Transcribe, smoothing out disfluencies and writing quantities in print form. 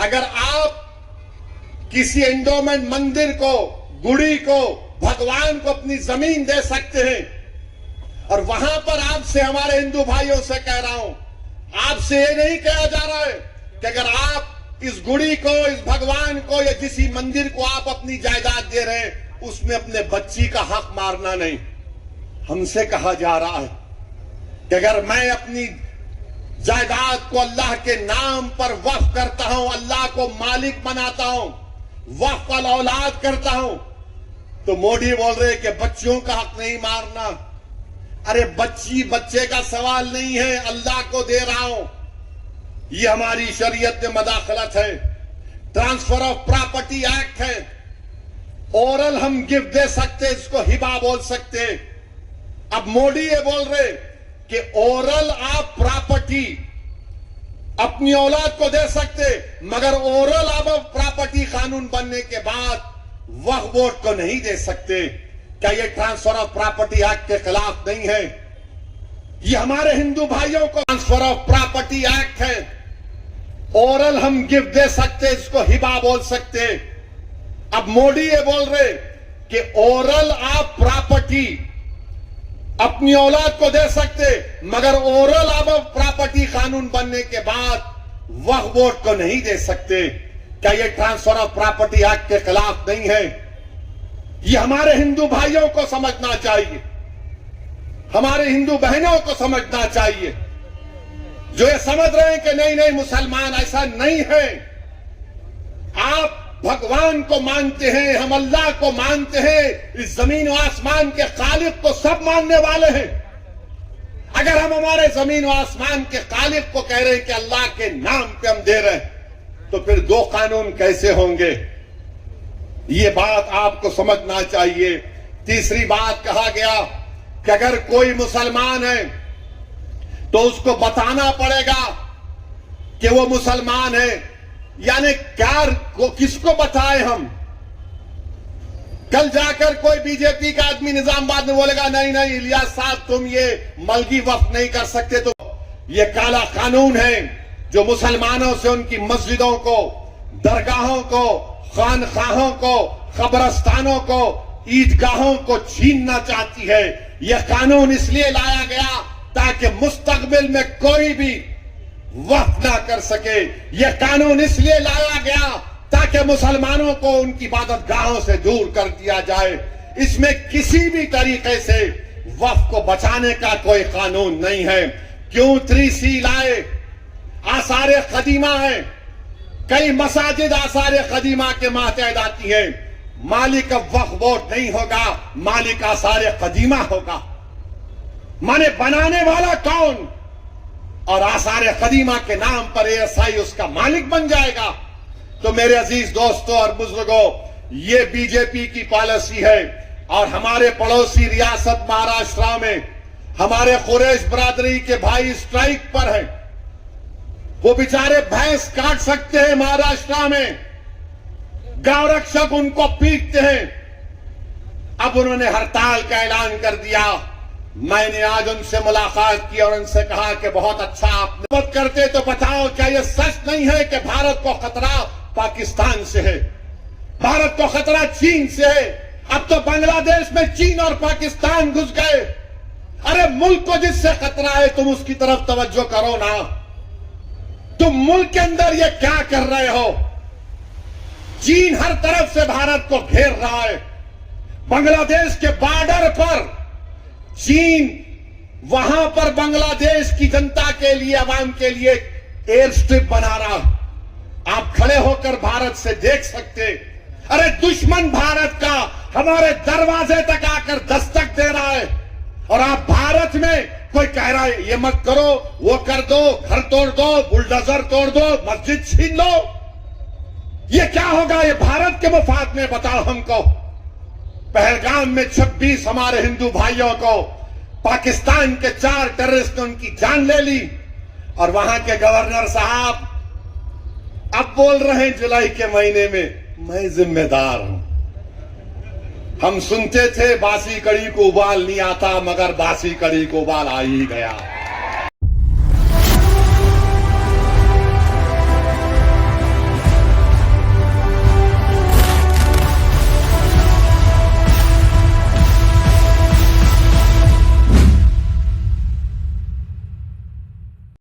अगर आप किसी एंडोमेंट मंदिर को, गुड़ी को, भगवान को अपनी जमीन दे सकते हैं, और वहां पर आपसे, हमारे हिंदू भाइयों से कह रहा हूं, आपसे ये नहीं कहा जा रहा है कि अगर आप इस गुड़ी को, इस भगवान को या किसी मंदिर को आप अपनी जायदाद दे रहे हैं, उसमें अपने बच्ची का हक मारना नहीं। हमसे कहा जा रहा है कि अगर मैं अपनी जायदाद को अल्लाह के नाम पर वक्फ करता हूं, अल्लाह को मालिक बनाता हूं, वक्फ अल औलाद करता हूं, तो मोदी बोल रहे कि बच्चियों का हक नहीं मारना। अरे बच्चे का सवाल नहीं है, अल्लाह को दे रहा हूं। ये हमारी शरीयत में मदाखलत है। ट्रांसफर ऑफ प्रॉपर्टी एक्ट है। ओरल हम गिफ्ट दे सकते, इसको हिबा बोल सकते। अब मोदी ये बोल रहे कि ओरल आप प्रॉपर्टी अपनी औलाद को दे सकते, मगर ओरल आप प्रॉपर्टी कानून बनने के बाद वक्फ बोर्ड को नहीं दे सकते। क्या ये ट्रांसफर ऑफ प्रॉपर्टी एक्ट के खिलाफ नहीं है? ये हमारे हिंदू भाइयों को ट्रांसफर ऑफ प्रॉपर्टी एक्ट है। ओरल हम गिफ्ट दे सकते, इसको हिबा बोल सकते। अब मोदी ये बोल रहे कि ओरल आप प्रॉपर्टी अपनी औलाद को दे सकते, मगर ओरल आप प्रॉपर्टी कानून बनने के बाद वक्फ बोर्ड को नहीं दे सकते। क्या ये ट्रांसफर ऑफ प्रॉपर्टी एक्ट के खिलाफ नहीं है? ये हमारे हिंदू भाइयों को समझना चाहिए, हमारे हिंदू बहनों को समझना चाहिए, जो ये समझ रहे हैं कि नहीं नहीं मुसलमान ऐसा नहीं है। आप भगवान को मानते हैं, हम अल्लाह को मानते हैं, इस जमीन और आसमान के खालिक को सब मानने वाले हैं। अगर हम हमारे जमीन और आसमान के खालिक को कह रहे हैं कि अल्लाह के नाम पे हम दे रहे हैं, तो फिर दो कानून कैसे होंगे? ये बात आपको समझना चाहिए। तीसरी बात कहा गया कि अगर कोई मुसलमान है तो उसको बताना पड़ेगा कि वो मुसलमान है। यानी क्या किसको बताएं हम? कल जाकर कोई बीजेपी का आदमी निजामाबाद में बोलेगा नहीं नहीं इलियास साहब तुम ये मलगी वक्फ नहीं कर सकते, तो ये काला कानून है जो मुसलमानों से उनकी मस्जिदों को, दरगाहों को, खानखाहों को, कब्रस्तानों को, ईदगाहों को छीनना चाहती है। यह कानून इसलिए लाया गया ताकि मुस्तकबिल में कोई भी वक्फ ना कर सके। यह कानून इसलिए लाया गया ताकि मुसलमानों को उनकी इबादतगाहों से दूर कर दिया जाए। इसमें किसी भी तरीके से वक्फ को बचाने का कोई कानून नहीं है। क्यों 3C लाए? आसारे कदीमा है, कई मसाजिद आसारे कदीमा के मातहत आती है। मालिक अब वक्फ बोर्ड नहीं होगा, मालिक आसारे कदीमा होगा। माने बनाने वाला कौन? और आसारे कदीमा के नाम पर ASI उसका मालिक बन जाएगा। तो मेरे अजीज दोस्तों और बुजुर्गों, ये बीजेपी की पॉलिसी है। और हमारे पड़ोसी रियासत महाराष्ट्र में हमारे कुरैश बरादरी के भाई स्ट्राइक पर हैं। वो बेचारे भैंस काट सकते हैं महाराष्ट्र में, गांव रक्षक उनको पीटते हैं। अब उन्होंने हड़ताल का ऐलान कर दिया। मैंने आज उनसे मुलाकात की और उनसे कहा कि बहुत अच्छा, आप मत करते तो बताओ क्या यह सच नहीं है कि भारत को खतरा पाकिस्तान से है, भारत को खतरा चीन से है? अब तो बांग्लादेश में चीन और पाकिस्तान घुस गए। अरे मुल्क को जिससे खतरा है तुम उसकी तरफ तवज्जो करो ना। तुम मुल्क के अंदर ये क्या कर रहे हो? चीन हर तरफ से भारत को घेर रहा है। बांग्लादेश के बॉर्डर पर चीन वहां पर बांग्लादेश की जनता के लिए, आवाम के लिए एयर स्ट्रिप बना रहा। आप खड़े होकर भारत से देख सकते। अरे दुश्मन भारत का हमारे दरवाजे तक आकर दस्तक दे रहा है, और आप भारत में कोई कह रहा है ये मत करो, वो कर दो, घर तोड़ दो, बुलडोजर तोड़ दो, मस्जिद छीन लो। ये क्या होगा? ये भारत के मफाद में बताओ हमको। पहलगाम में 26 हमारे हिंदू भाइयों को पाकिस्तान के 4 टेररिस्ट ने उनकी जान ले ली, और वहां के गवर्नर साहब अब बोल रहे हैं जुलाई के महीने में मैं जिम्मेदार हूं। हम सुनते थे बासी कड़ी को उबाल नहीं आता, मगर बासी कड़ी को उबाल आ ही गया।